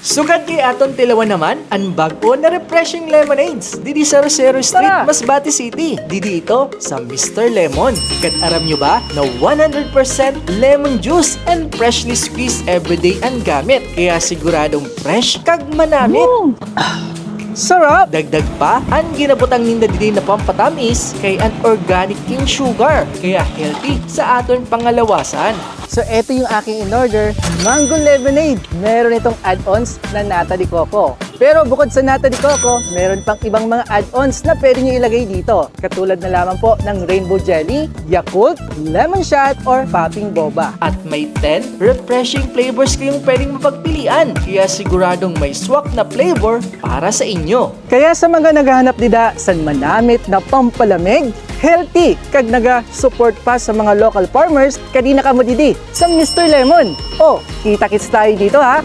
Sugad kay aton tilawan naman ang bago na refreshing lemonades didi sa Rosero Street, Tara! Masbate City. Didi ito sa Mr. Lemon. Kat aram nyo ba na 100% lemon juice and freshly squeezed everyday ang gamit. Kaya siguradong fresh kag manamit. Sarap! Dagdag pa, ang ginabutang ninda didi na pampatamis kay an organic king sugar. Kaya healthy sa aton pangalawasan. So, eto yung aking in-order, mango lemonade. Meron itong add-ons na nata de coco. Pero bukod sa nata de coco, meron pang ibang mga add-ons na pwede nyo ilagay dito. Katulad na lamang po ng rainbow jelly, Yakult, lemon shot, or popping boba. At may 10 refreshing flavors kayong pwedeng mapagpilian. Kaya siguradong may swak na flavor para sa inyo. Kaya sa mga naghahanap dida sa manamit na pampalamig, healthy, kag naga-support pa sa mga local farmers, kadina ka mo didi sa Mr. Lemon. O, kita-kits tayo dito ha!